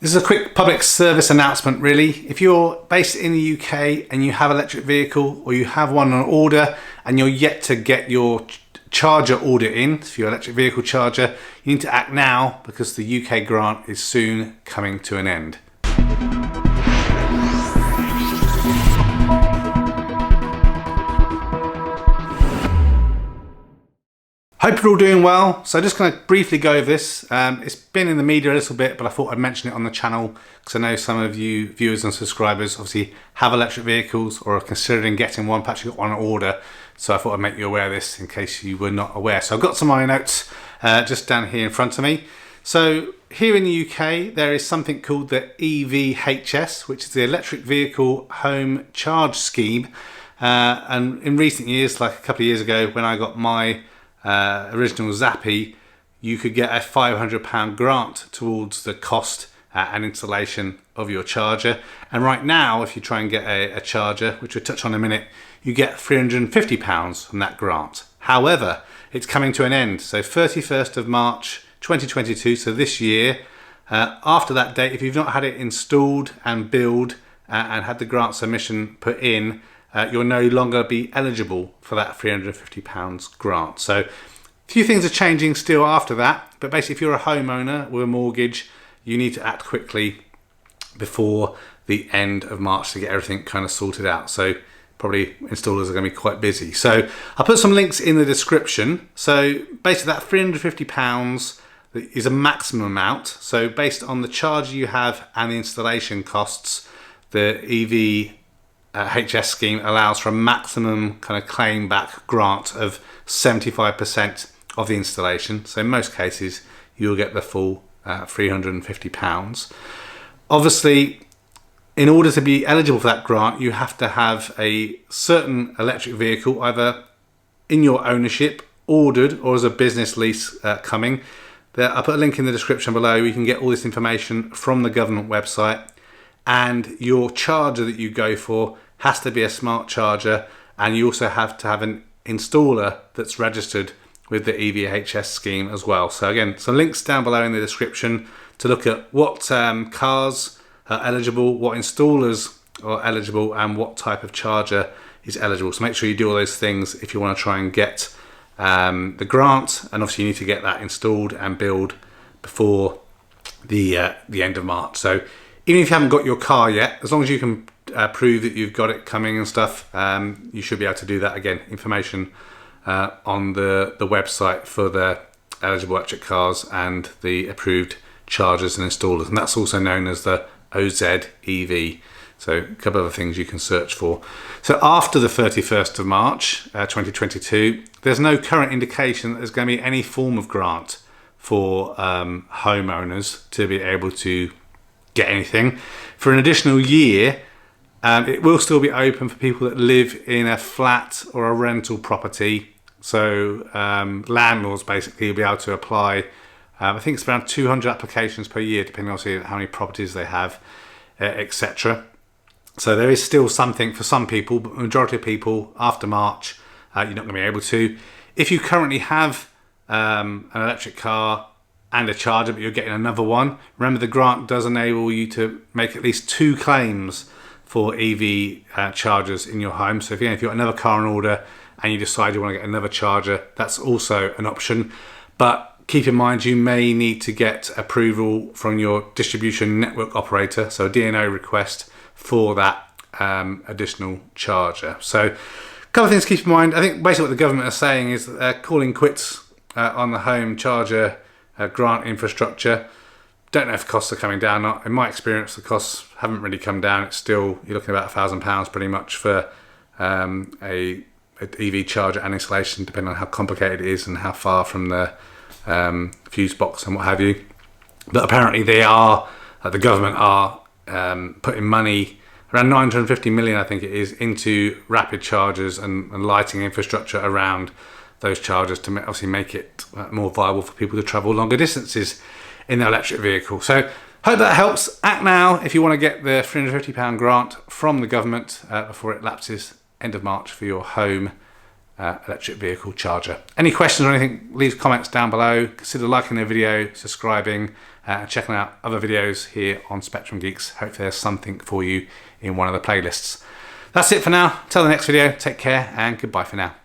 This is a quick public service announcement really. If you're based in the UK and you have an electric vehicle or you have one on order and you're yet to get your charger order in for your electric vehicle charger, you need to act now because the UK grant is soon coming to an end. Hope you're all doing well. So just going to briefly go over this. It's been in the media a little bit, but I thought I'd mention it on the channel because I know some of you viewers and subscribers obviously have electric vehicles or are considering getting one, perhaps you've got one on order. So I thought I'd make you aware of this in case you were not aware. So I've got some of my notes just down here in front of me. So here in the UK, there is something called the EVHS, which is the Electric Vehicle Home Charge Scheme. And in recent years, like a couple of years ago, when I got my original Zappy, you could get a £500 grant towards the cost and installation of your charger. And right now, if you try and get a charger, which we'll touch on in a minute, you get £350 from that grant. However, it's coming to an end. So 31st of March 2022, so this year, after that date, if you've not had it installed and billed and had the grant submission put in, you'll no longer be eligible for that £350 grant. So a few things are changing still after that, but basically if you're a homeowner with a mortgage, you need to act quickly before the end of March to get everything kind of sorted out. So probably installers are going to be quite busy. So I'll put some links in the description. So basically that £350 is a maximum amount. So based on the charge you have and the installation costs, the EVHS scheme allows for a maximum kind of claim back grant of 75% of the installation. So in most cases, you'll get the full £350. Obviously, in order to be eligible for that grant, you have to have a certain electric vehicle either in your ownership, ordered, or as a business lease coming. I'll put a link in the description below. You can get all this information from the government website, and your charger that you go for has to be a smart charger, and you also have to have an installer that's registered with the EVHS scheme as well. So again, some links down below in the description to look at what cars are eligible, what installers are eligible, and what type of charger is eligible. So make sure you do all those things if you want to try and get the grant, and obviously you need to get that installed and billed before the end of March. So even if you haven't got your car yet, as long as you can prove that you've got it coming and stuff, you should be able to do that. Again, information on the website for the eligible electric cars and the approved chargers and installers, and that's also known as the OZEV. So a couple of other things you can search for. So after the 31st of March 2022, there's no current indication that there's going to be any form of grant for homeowners to be able to get anything for an additional year. It will still be open for people that live in a flat or a rental property. So landlords basically will be able to apply. I think it's around 200 applications per year, depending on how many properties they have, etc. So there is still something for some people, but the majority of people after March, you're not going to be able to. If you currently have an electric car and a charger, but you're getting another one, remember the grant does enable you to make at least 2 claims for EV chargers in your home. So if you've got another car on order and you decide you want to get another charger, that's also an option. But keep in mind, you may need to get approval from your distribution network operator, so a DNO request for that additional charger. So a couple of things to keep in mind. I think basically what the government are saying is that they're calling quits on the home charger grant infrastructure. Don't know if costs are coming down or not. In my experience, the costs haven't really come down. It's still, you're looking at about £1,000 pretty much for a EV charger and installation, depending on how complicated it is and how far from the fuse box and what have you. But apparently they are, the government are putting money, around 950 million I think it is, into rapid chargers and lighting infrastructure around those chargers to obviously make it more viable for people to travel longer distances in their electric vehicle. So hope that helps. Act now if you want to get the £350 grant from the government before it lapses end of March for your home electric vehicle charger. Any questions or anything, leave comments down below. Consider liking the video, subscribing, and checking out other videos here on Spectrum Geeks. Hopefully there's something for you in one of the playlists. That's it for now. Till the next video, take care and goodbye for now.